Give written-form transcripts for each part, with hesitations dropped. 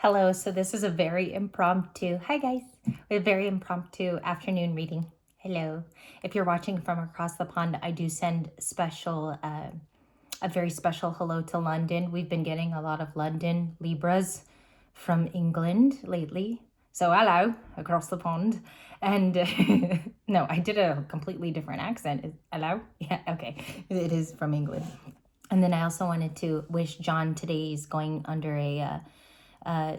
Hello, so this is a very impromptu, hi guys, a very impromptu afternoon reading. Hello. If you're watching from across the pond, I do send a very special hello to London. We've been getting a lot of London Libras from England lately. So hello, across the pond. And no, I did a completely different accent. Hello? Yeah, okay. It is from England. And then I also wanted to wish John today is going under a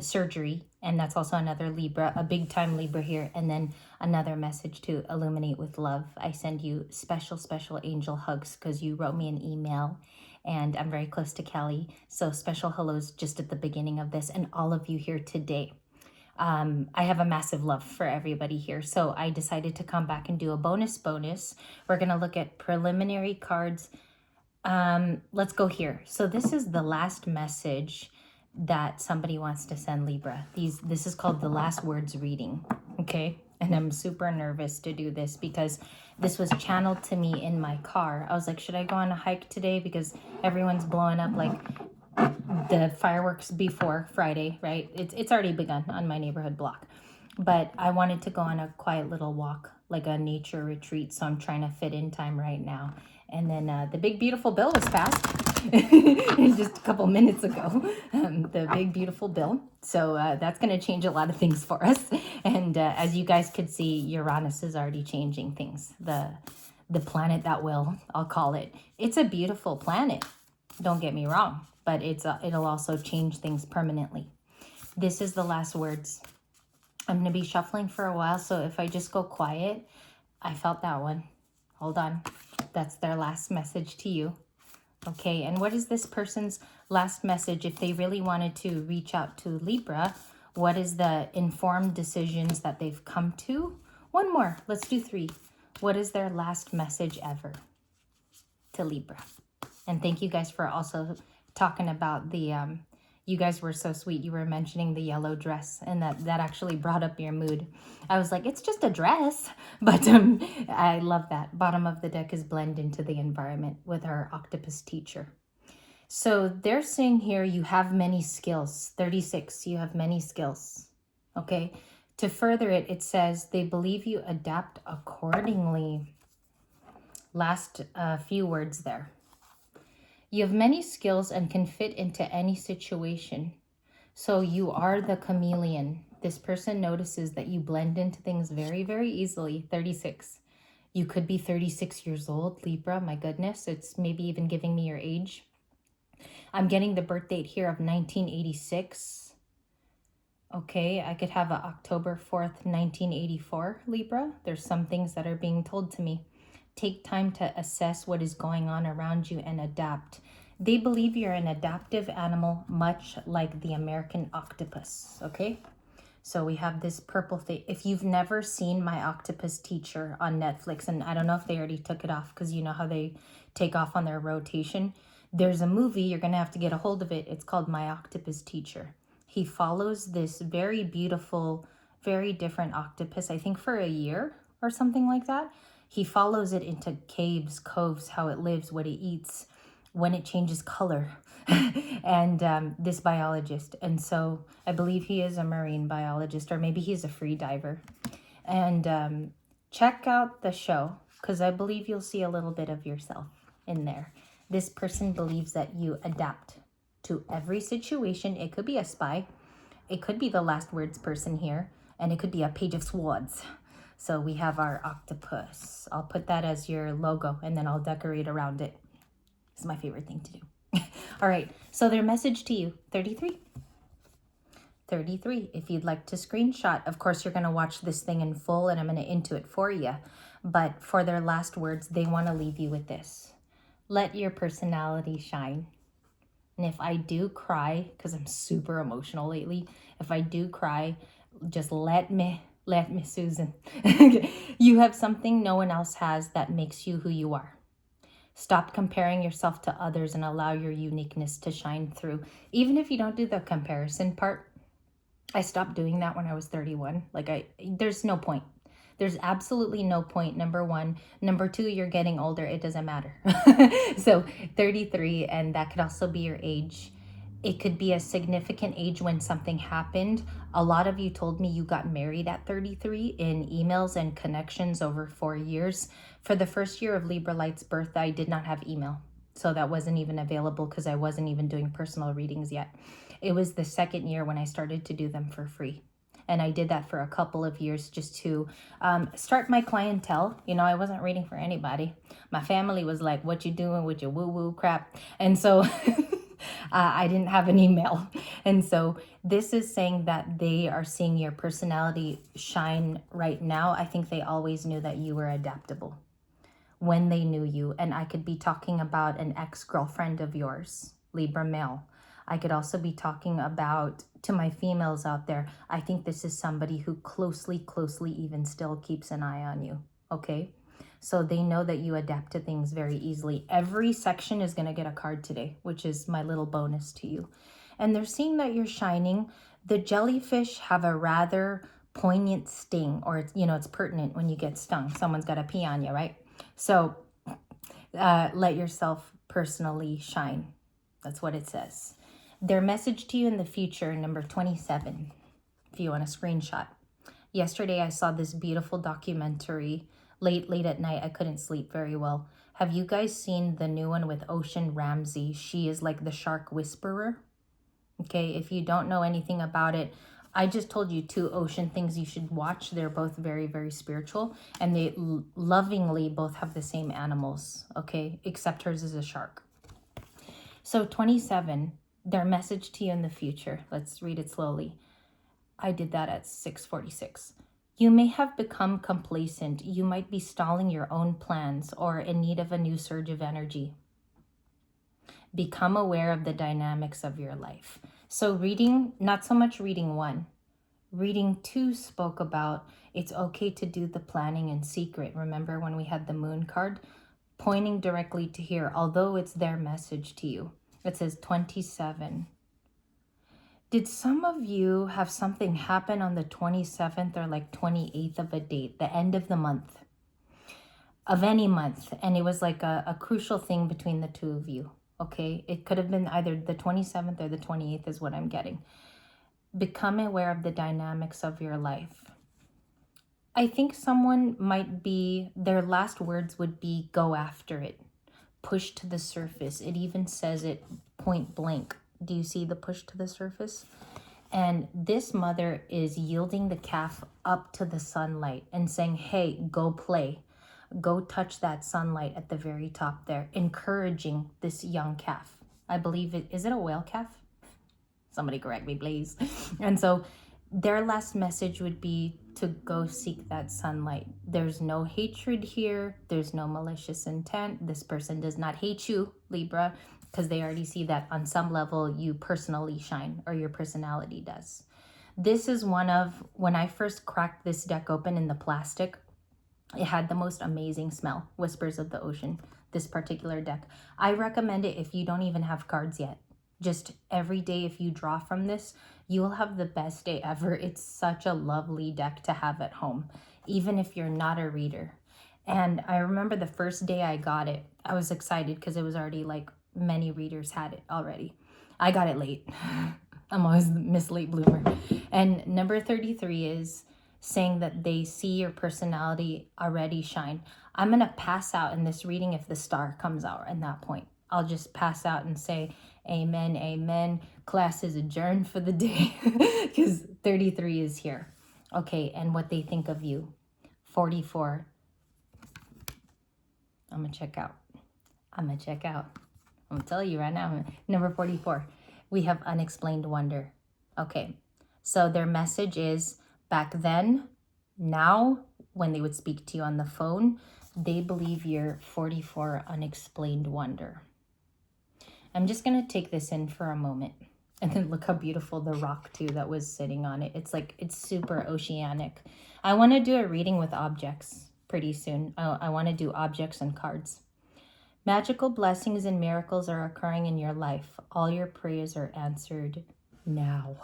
surgery, and that's also another Libra, a big time Libra here. And then another message to illuminate with love. I send you special angel hugs because you wrote me an email, and I'm very close to Kelly, so special hellos just at the beginning of this, and all of you here today. I have a massive love for everybody here, so I decided to come back and do a bonus. We're gonna look at preliminary cards. Let's go here. So this is the last message that somebody wants to send Libra. This is called the last words reading, okay? And I'm super nervous to do this because this was channeled to me in my car. I was like, should I go on a hike today? Because everyone's blowing up like the fireworks before Friday, right? It's already begun on my neighborhood block. But I wanted to go on a quiet little walk, like a nature retreat. So I'm trying to fit in time right now. And then the big beautiful bill was passed just a couple minutes ago. The big beautiful bill. So that's going to change a lot of things for us. And as you guys could see, Uranus is already changing things. The planet that will, I'll call it. It's a beautiful planet. Don't get me wrong, but it'll also change things permanently. This is the last words. I'm going to be shuffling for a while, so if I just go quiet, I felt that one. Hold on. That's their last message to you. Okay, and what is this person's last message if they really wanted to reach out to Libra? What is the informed decisions that they've come to? One more. Let's do 3. What is their last message ever to Libra? And thank you guys for also talking about the... you guys were so sweet. You were mentioning the yellow dress, and that actually brought up your mood. I was like, it's just a dress. But I love that. Bottom of the deck is blend into the environment with our octopus teacher. So they're saying here, you have many skills. 36, you have many skills. Okay. To further it, it says they believe you adapt accordingly. Last few words there. You have many skills and can fit into any situation. So you are the chameleon. This person notices that you blend into things very easily. 36. You could be 36 years old, Libra. My goodness, it's maybe even giving me your age. I'm getting the birth date here of 1986. Okay, I could have a October 4th, 1984, Libra. There's some things that are being told to me. Take time to assess what is going on around you and adapt. They believe you're an adaptive animal, much like the American octopus, okay? So we have this purple thing. If you've never seen My Octopus Teacher on Netflix, and I don't know if they already took it off because you know how they take off on their rotation. There's a movie, you're going to have to get a hold of it. It's called My Octopus Teacher. He follows this very beautiful, very different octopus, I think for a year or something like that. He follows it into caves, coves, how it lives, what it eats, when it changes color, and this biologist. And so I believe he is a marine biologist, or maybe he's a free diver. And check out the show, because I believe you'll see a little bit of yourself in there. This person believes that you adapt to every situation. It could be a spy. It could be the last words person here, and it could be a page of swords. So we have our octopus. I'll put that as your logo, and then I'll decorate around it. It's my favorite thing to do. All right, so their message to you, 33. 33, if you'd like to screenshot, of course, you're going to watch this thing in full, and I'm going to into it for you. But for their last words, they want to leave you with this. Let your personality shine. And if I do cry, because I'm super emotional lately, if I do cry, just let me, Susan. You have something no one else has that makes you who you are. Stop comparing yourself to others and allow your uniqueness to shine through. Even if you don't do the comparison part, I stopped doing that when I was 31. There's no point. There's absolutely no point, number one. Number two, you're getting older. It doesn't matter. So 33, and that could also be your age. It could be a significant age when something happened. A lot of you told me you got married at 33 in emails and connections over 4 years. For the first year of Libra Light's birth, I did not have email. So that wasn't even available because I wasn't even doing personal readings yet. It was the second year when I started to do them for free. And I did that for a couple of years just to start my clientele. You know, I wasn't reading for anybody. My family was like, what you doing with your woo-woo crap? And so I didn't have an email. And so this is saying that they are seeing your personality shine right now. I think they always knew that you were adaptable when they knew you. And I could be talking about an ex-girlfriend of yours, Libra male. I could also be talking about, to my females out there, I think this is somebody who closely even still keeps an eye on you, okay? So they know that you adapt to things very easily. Every section is going to get a card today, which is my little bonus to you. And they're seeing that you're shining. The jellyfish have a rather poignant sting, or it's, you know, it's pertinent when you get stung. Someone's got to pee on you, right? So let yourself personally shine. That's what it says. Their message to you in the future, number 27, if you want a screenshot. Yesterday, I saw this beautiful documentary late at night. I couldn't sleep very well. Have you guys seen the new one with Ocean Ramsey? She is like the shark whisperer. Okay, if you don't know anything about it, I just told you 2 ocean things you should watch. They're both very spiritual, and they lovingly both have the same animals, okay, except hers is a shark. So 27, their message to you in the future. Let's read it slowly. I did that at 6:46. You may have become complacent. You might be stalling your own plans or in need of a new surge of energy. Become aware of the dynamics of your life. So reading, not so much reading 1. Reading 2 spoke about it's okay to do the planning in secret. Remember when we had the moon card? Pointing directly to here, although it's their message to you. It says 27. Did some of you have something happen on the 27th or like 28th of a date, the end of the month, of any month, and it was like a crucial thing between the 2 of you, okay? It could have been either the 27th or the 28th is what I'm getting. Become aware of the dynamics of your life. I think someone might be, their last words would be go after it, push to the surface. It even says it point blank. Do you see the push to the surface? And this mother is yielding the calf up to the sunlight and saying, hey, go play. Go touch that sunlight at the very top there, encouraging this young calf. I believe it, is it a whale calf? Somebody correct me, please. And so their last message would be to go seek that sunlight. There's no hatred here. There's no malicious intent. This person does not hate you, Libra, because they already see that on some level you personally shine, or your personality does. This is one of, when I first cracked this deck open in the plastic, it had the most amazing smell, Whispers of the Ocean, this particular deck. I recommend it if you don't even have cards yet. Just every day if you draw from this, you will have the best day ever. It's such a lovely deck to have at home, even if you're not a reader. And I remember the first day I got it, I was excited because it was already like many readers had it already. I got it late. I'm always Miss Late Bloomer. And number 33 is saying that they see your personality already shine. I'm going to pass out in this reading if the star comes out at that point. I'll just pass out and say, amen, amen. Class is adjourned for the day because 33 is here. Okay, and what they think of you. 44. I'm going to check out. I'm going to tell you right now. Number 44. We have unexplained wonder. Okay, so their message is back then, now, when they would speak to you on the phone, they believe you're 44 unexplained wonder. I'm just going to take this in for a moment. And then look how beautiful the rock too that was sitting on it. It's like, it's super oceanic. I want to do a reading with objects pretty soon. I want to do objects and cards. Magical blessings and miracles are occurring in your life. All your prayers are answered now.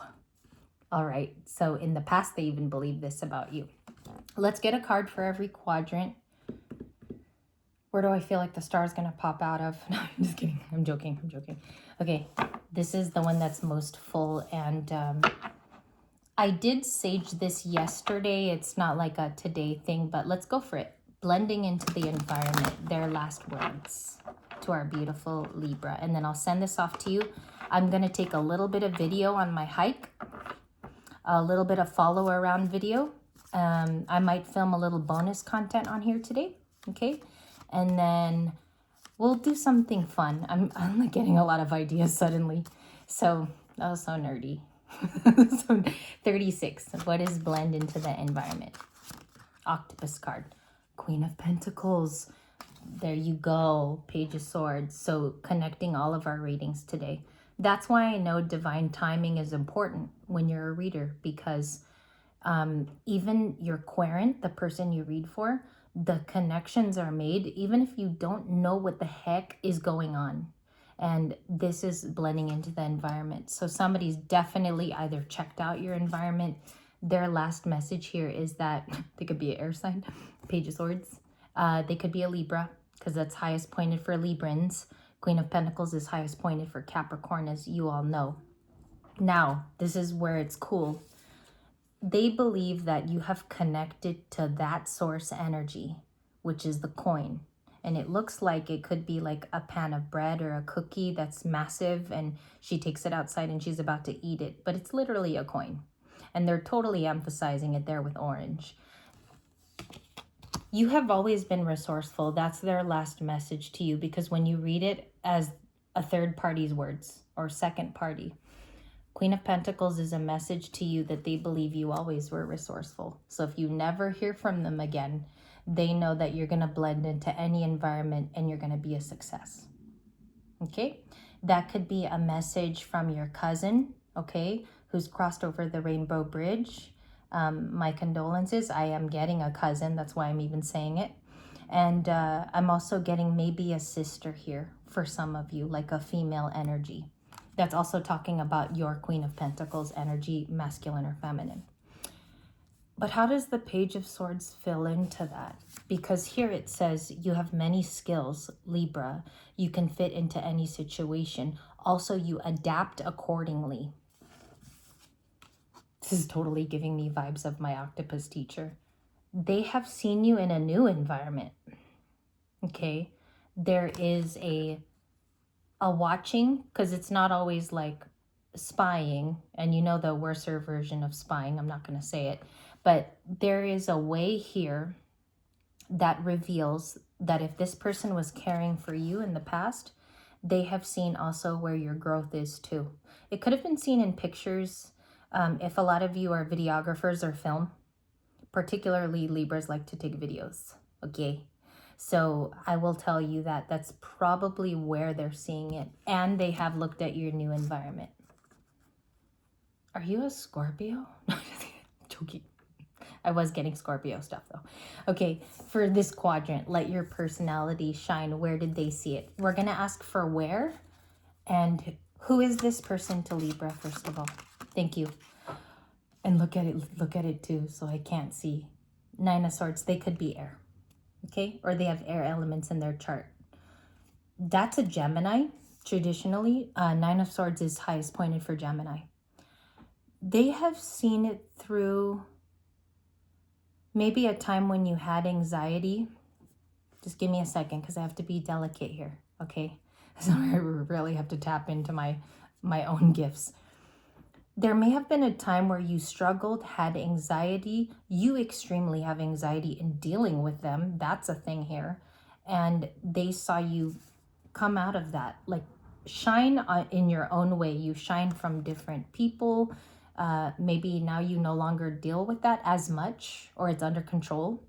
All right. So in the past, they even believed this about you. Let's get a card for every quadrant. Where do I feel like the star is going to pop out of? No, I'm just kidding. I'm joking. Okay. This is the one that's most full, and I did sage this yesterday. It's not like a today thing, but let's go for it. Blending into the environment, their last words to our beautiful Libra. And then I'll send this off to you. I'm going to take a little bit of video on my hike, a little bit of follow around video. I might film a little bonus content on here today. Okay. And then we'll do something fun. I'm like getting a lot of ideas suddenly. So that was so nerdy. So 36. What is blend into the environment? Octopus card. Queen of Pentacles. There you go. Page of Swords. So connecting all of our readings today. That's why I know divine timing is important when you're a reader, because even your querent, the person you read for, the connections are made even if you don't know what the heck is going on. And this is blending into the environment. So somebody's definitely either checked out your environment. Their last message here is that they could be an air sign, Page of Swords. They could be a Libra, because that's highest pointed for Librans. Queen of Pentacles is highest pointed for Capricorn, as you all know. Now, this is where it's cool. They believe that you have connected to that source energy, which is the coin. And it looks like it could be like a pan of bread or a cookie that's massive, and she takes it outside and she's about to eat it. But it's literally a coin. And they're totally emphasizing it there with orange. You have always been resourceful. That's their last message to you, because when you read it as a third party's words or second party, Queen of Pentacles is a message to you that they believe you always were resourceful. So if you never hear from them again, they know that you're going to blend into any environment and you're going to be a success. Okay? That could be a message from your cousin, okay, who's crossed over the Rainbow Bridge. My condolences. I am getting a cousin. That's why I'm even saying it. And I'm also getting maybe a sister here for some of you, like a female energy. That's also talking about your Queen of Pentacles energy, masculine or feminine. But how does the Page of Swords fill into that? Because here it says you have many skills, Libra. You can fit into any situation. Also, you adapt accordingly. This is totally giving me vibes of my octopus teacher. They have seen you in a new environment. Okay? There is a watching, because it's not always like spying, and you know the worser version of spying. I'm not going to say it. But there is a way here that reveals that if this person was caring for you in the past, they have seen also where your growth is too. It could have been seen in pictures. If a lot of you are videographers or film, particularly Libras like to take videos, okay? So I will tell you that that's probably where they're seeing it. And they have looked at your new environment. Are you a Scorpio? Joking. I was getting Scorpio stuff though. Okay, for this quadrant, let your personality shine. Where did they see it? We're going to ask for where and who is this person to Libra, first of all. Thank you. And look at it too, so I can't see. Nine of Swords, they could be air. Okay, or they have air elements in their chart. That's a Gemini, traditionally. Nine of Swords is highest pointed for Gemini. They have seen it through maybe a time when you had anxiety. Just give me a second, because I have to be delicate here, okay? So I really have to tap into my own gifts. There may have been a time where you struggled, had anxiety. You extremely have anxiety in dealing with them. That's a thing here. And they saw you come out of that. Like, shine in your own way. You shine from different people. Maybe now you no longer deal with that as much, or it's under control.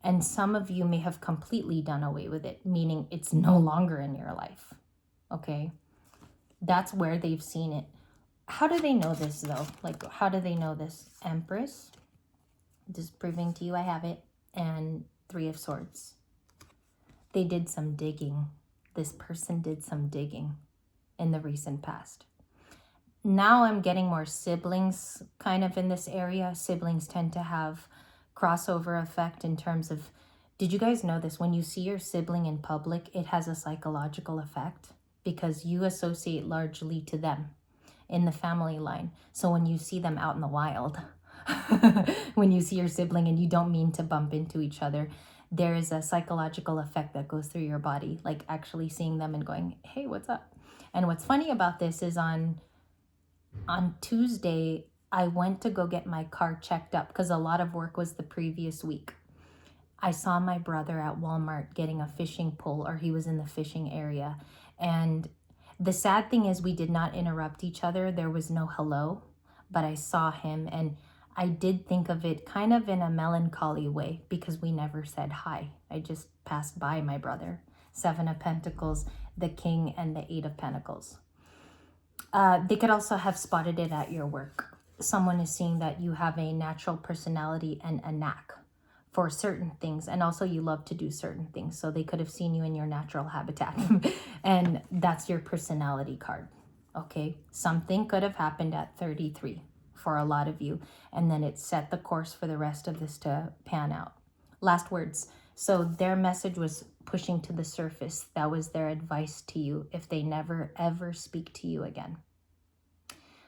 And some of you may have completely done away with it, meaning it's no longer in your life. Okay? That's where they've seen it. How do they know this though? Like, how do they know this? Empress, just proving to you I have it, and Three of Swords. They did some digging. This person did some digging in the recent past. Now I'm getting more siblings kind of in this area. Siblings tend to have crossover effect in terms of, did you guys know this? When you see your sibling in public, it has a psychological effect. because you associate largely to them in the family line. So when you see them out in the wild, when you see your sibling and you don't mean to bump into each other, there is a psychological effect that goes through your body, like actually seeing them and going, hey, what's up? And what's funny about this is on Tuesday, I went to go get my car checked up because a lot of work was the previous week. I saw my brother at Walmart getting a fishing pole, or he was in the fishing area. And the sad thing is we did not interrupt each other. There was no hello, but I saw him, and I did think of it kind of in a melancholy way because we never said hi. I just passed by my brother. 7 of Pentacles, the King, and the 8 of Pentacles. They could also have spotted it at your work. Someone is seeing that you have a natural personality and a knack for certain things, and also you love to do certain things. So they could have seen you in your natural habitat and that's your personality card. Okay, something could have happened at 33 for a lot of you, and then it set the course for the rest of this to pan out. Last words. So their message was pushing to the surface. That was their advice to you if they never ever speak to you again.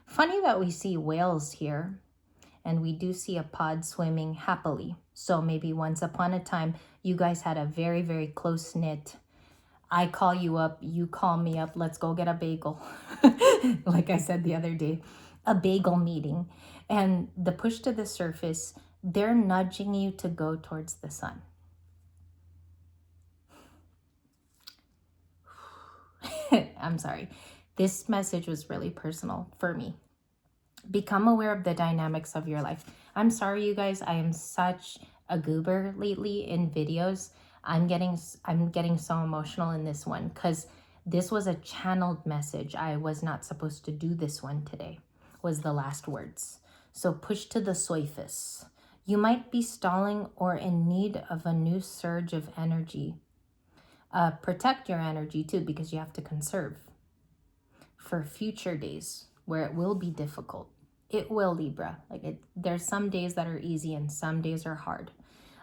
Funny that we see whales here, and we do see a pod swimming happily. So maybe once upon a time, you guys had a very, very close-knit, I call you up, you call me up, let's go get a bagel. Like I said the other day, a bagel meeting. And the push to the surface, they're nudging you to go towards the sun. I'm sorry. This message was really personal for me. Become aware of the dynamics of your life. I'm sorry, you guys. I am such a goober lately in videos. I'm getting so emotional in this one because this was a channeled message. I was not supposed to do this one today, was the last words. So push to the surface. You might be stalling or in need of a new surge of energy. Protect your energy too, because you have to conserve for future days where it will be difficult. It will, Libra. There's some days that are easy and some days are hard.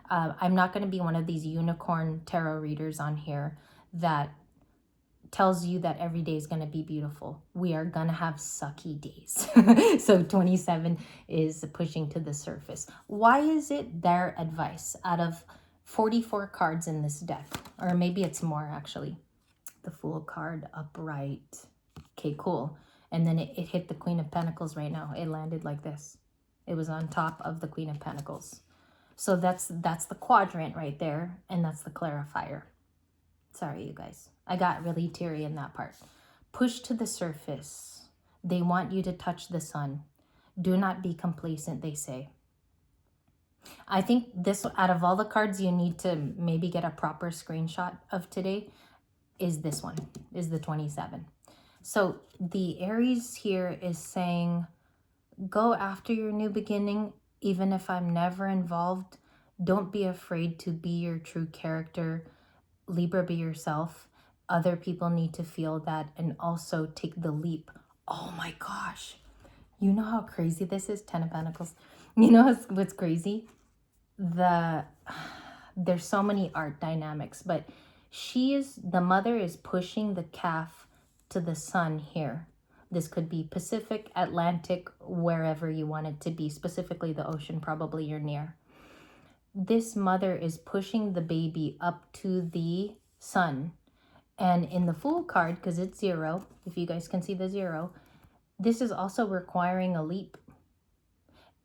I'm not going to be one of these unicorn tarot readers on here that tells you that every day is going to be beautiful. We are going to have sucky days. So 27 is pushing to the surface. Why is it their advice out of 44 cards in this deck? Or maybe it's more actually. The Fool card, upright. Okay, cool. And then it hit the Queen of Pentacles right now. It landed like this. It was on top of the Queen of Pentacles. So that's the quadrant right there. And that's the clarifier. Sorry, you guys. I got really teary in that part. Push to the surface. They want you to touch the sun. Do not be complacent, they say. I think this, out of all the cards you need to maybe get a proper screenshot of today, is this one, is the 27. So the Aries here is saying, go after your new beginning, even if I'm never involved. Don't be afraid to be your true character. Libra, be yourself. Other people need to feel that, and also take the leap. Oh my gosh. You know how crazy this is? 10 of Pentacles. You know what's crazy? There's so many art dynamics, but the mother is pushing the calf to the sun here. This could be Pacific, Atlantic, wherever you want it to be, specifically the ocean, probably you're near. This mother is pushing the baby up to the sun. And in the Fool card, because it's 0, if you guys can see the 0, this is also requiring a leap.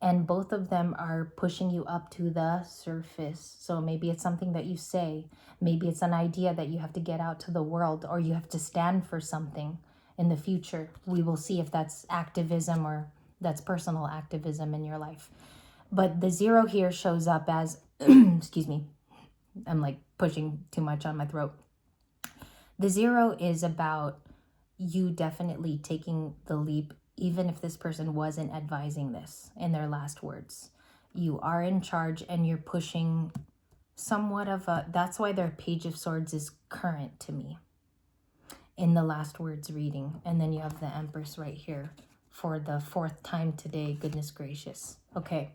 And both of them are pushing you up to the surface. So maybe it's something that you say. Maybe it's an idea that you have to get out to the world, or you have to stand for something in the future. We will see if that's activism or that's personal activism in your life. But the 0 here shows up as, excuse me, I'm like pushing too much on my throat. The 0 is about you definitely taking the leap, even if this person wasn't advising this in their last words. You are in charge and you're pushing somewhat of a, that's why their Page of Swords is current to me in the last words reading. And then you have the Empress right here for the 4th time today. Goodness gracious. Okay.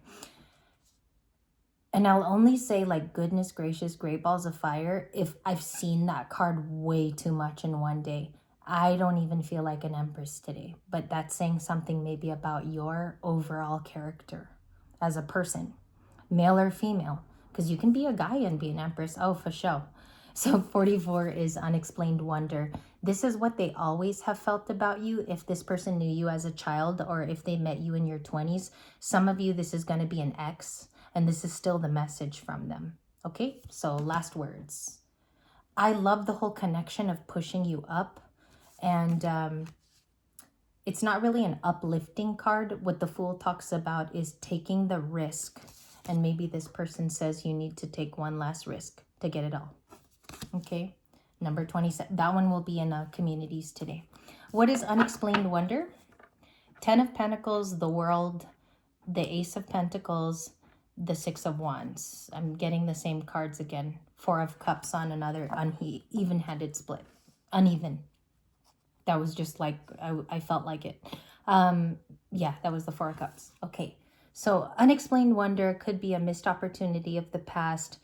And I'll only say, like, goodness gracious, Great Balls of Fire, if I've seen that card way too much in one day. I don't even feel like an Empress today, but that's saying something maybe about your overall character as a person, male or female, because you can be a guy and be an Empress. Oh, for sure. So 44 is unexplained wonder. This is what they always have felt about you. If this person knew you as a child or if they met you in your 20s, some of you, this is going to be an ex, and this is still the message from them. Okay, so last words. I love the whole connection of pushing you up, and it's not really an uplifting card. What the Fool talks about is taking the risk, and maybe this person says you need to take one last risk to get it all. Okay, number 27. That one will be in communities today. What is unexplained wonder? 10 of Pentacles, the World, the Ace of Pentacles, the Six of Wands. I'm getting the same cards again. 4 of Cups on another even-handed split. Uneven. That was just like, I felt like it. Yeah, that was the 4 of Cups. Okay, so unexplained wonder could be a missed opportunity of the past.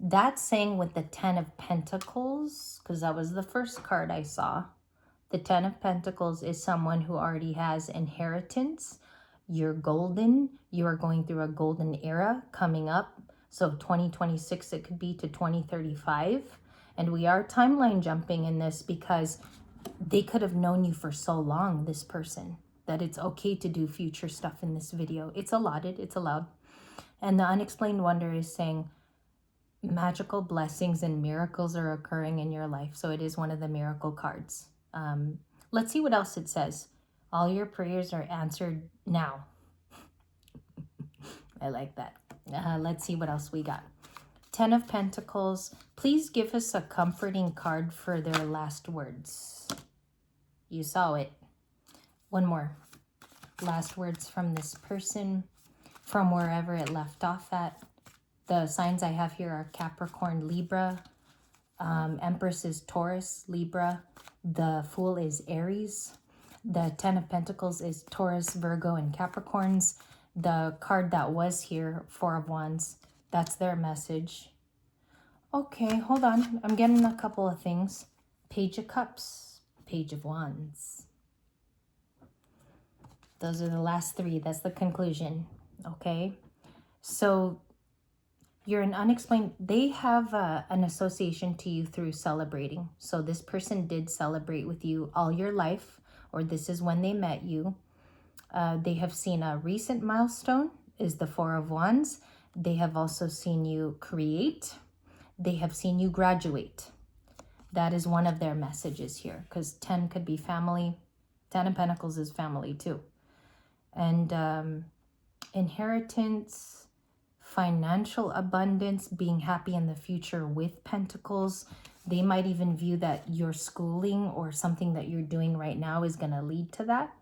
That's saying with the 10 of Pentacles, because that was the first card I saw. The 10 of Pentacles is someone who already has inheritance. You're golden. You are going through a golden era coming up. So 2026, it could be to 2035. And we are timeline jumping in this because they could have known you for so long, this person, that it's okay to do future stuff in this video. It's allotted. It's allowed. And the unexplained wonder is saying magical blessings and miracles are occurring in your life. So it is one of the miracle cards. Let's see what else it says. All your prayers are answered now. I like that. Let's see what else we got. 10 of Pentacles. Please give us a comforting card for their last words. You saw it. One more. Last words from this person, from wherever it left off at. The signs I have here are Capricorn, Libra. Empress is Taurus, Libra. The Fool is Aries. The 10 of Pentacles is Taurus, Virgo, and Capricorns. The card that was here, 4 of Wands, that's their message. Okay, hold on. I'm getting a couple of things. Page of Cups, Page of Wands. Those are the last 3. That's the conclusion. Okay, so you're an unexplained, they have an association to you through celebrating. So this person did celebrate with you all your life, or this is when they met you. They have seen a recent milestone, is the 4 of Wands. They have also seen you create. They have seen you graduate. That is one of their messages here, because 10 could be family. 10 of Pentacles is family too. And inheritance, financial abundance, being happy in the future with Pentacles. They might even view that your schooling or something that you're doing right now is going to lead to that,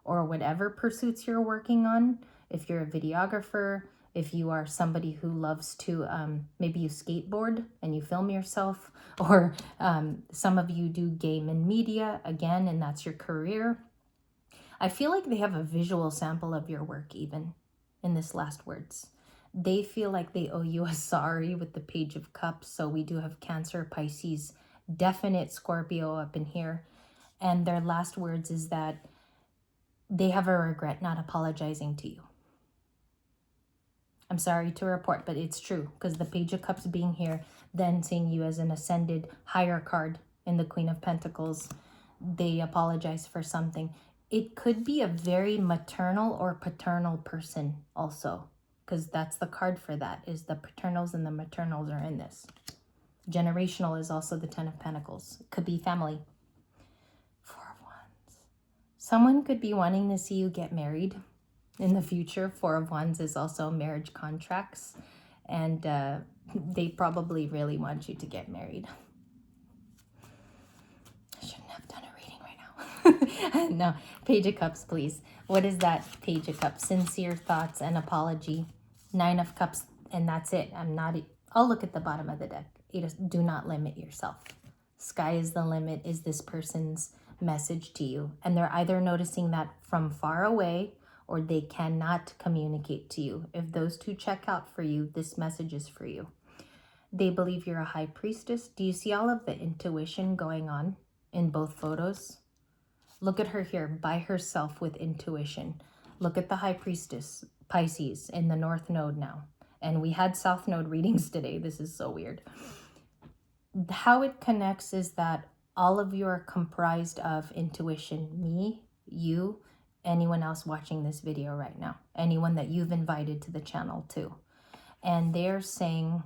or whatever pursuits you're working on. If you're a videographer, if you are somebody who loves to, maybe you skateboard and you film yourself, or some of you do game and media, again, and that's your career. I feel like they have a visual sample of your work even in this last words. They feel like they owe you a sorry with the Page of Cups. So we do have Cancer, Pisces, definite Scorpio up in here. And their last words is that they have a regret not apologizing to you. I'm sorry to report, but it's true, because the Page of Cups being here, then seeing you as an ascended higher card in the Queen of Pentacles, they apologize for something. It could be a very maternal or paternal person also, because that's the card for that, is the paternals and the maternals are in this. Generational is also the 10 of Pentacles. Could be family. 4 of Wands. Someone could be wanting to see you get married in the future. 4 of Wands is also marriage contracts, and they probably really want you to get married. I shouldn't have done a reading right now. No, Page of Cups, please. What is that Page of Cups? Sincere thoughts and apology. 9 of Cups, and that's it. I'll look at the bottom of the deck. Do not limit yourself. Sky is the limit is this person's message to you. And they're either noticing that from far away, or they cannot communicate to you. If those two check out for you, this message is for you. They believe you're a high priestess. Do you see all of the intuition going on in both photos? Look at her here by herself with intuition. Look at the High Priestess, Pisces, in the North Node now. And we had South Node readings today. This is so weird. How it connects is that all of you are comprised of intuition. Me, you, anyone else watching this video right now. Anyone that you've invited to the channel too. And they're saying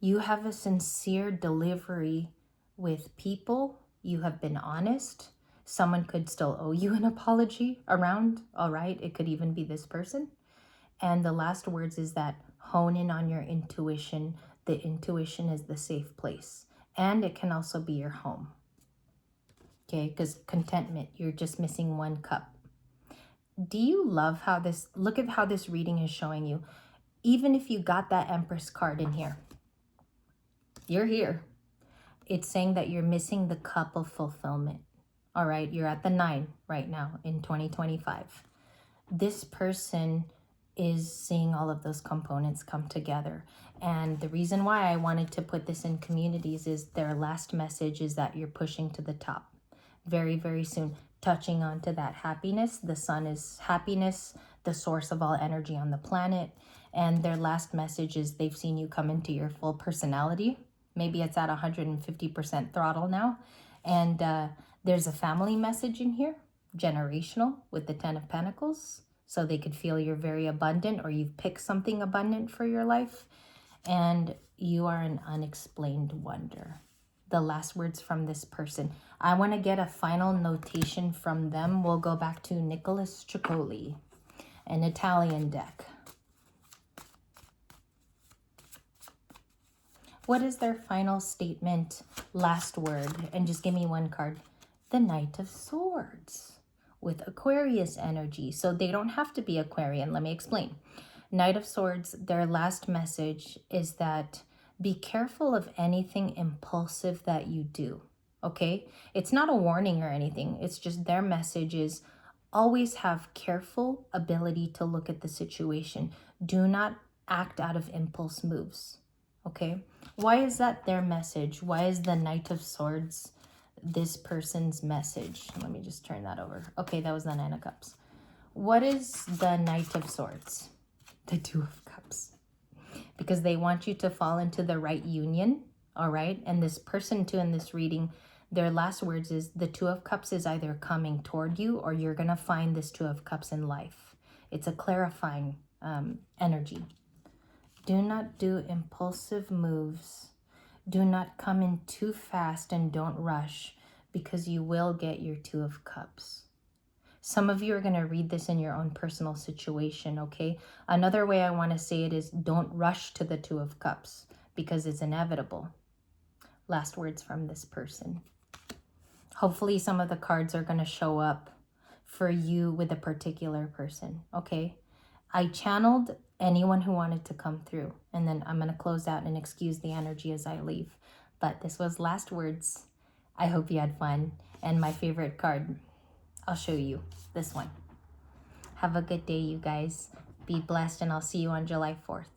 you have a sincere delivery with people. You have been honest. Someone could still owe you an apology around, all right? It could even be this person. And the last words is that hone in on your intuition. The intuition is the safe place. And it can also be your home. Okay, because contentment, you're just missing one cup. Do you love how this, look at how this reading is showing you. Even if you got that Empress card in here, you're here. It's saying that you're missing the cup of fulfillment. All right, you're at the 9 right now in 2025. This person is seeing all of those components come together. And the reason why I wanted to put this in communities is their last message is that you're pushing to the top very, very soon, touching on to that happiness. The sun is happiness, the source of all energy on the planet. And their last message is they've seen you come into your full personality. Maybe it's at 150% throttle now. And there's a family message in here, generational, with the 10 of Pentacles. So they could feel you're very abundant, or you've picked something abundant for your life. And you are an unexplained wonder. The last words from this person. I want to get a final notation from them. We'll go back to Nicholas Ciccoli, an Italian deck. What is their final statement, last word? And just give me one card. The Knight of Swords with Aquarius energy. So they don't have to be Aquarian. Let me explain. Knight of Swords, their last message is that be careful of anything impulsive that you do, okay? It's not a warning or anything. It's just their message is always have careful ability to look at the situation. Do not act out of impulse moves, okay? Why is that their message? Why is the Knight of Swords this person's message? Let me just turn that over. Okay, that was the 9 of Cups. What is the Knight of Swords? The 2 of Cups. Because they want you to fall into the right union, all right? And this person too in this reading, their last words is the 2 of Cups is either coming toward you or you're going to find this 2 of Cups in life. It's a clarifying energy. Do not do impulsive moves. Do not come in too fast and don't rush, because you will get your 2 of Cups. Some of you are going to read this in your own personal situation, okay? Another way I want to say it is don't rush to the 2 of Cups, because it's inevitable. Last words from this person. Hopefully some of the cards are going to show up for you with a particular person, okay? I channeled anyone who wanted to come through, and then I'm going to close out and excuse the energy as I leave. But this was last words. I hope you had fun. And my favorite card, I'll show you this one. Have a good day, you guys. Be blessed, and I'll see you on July 4th.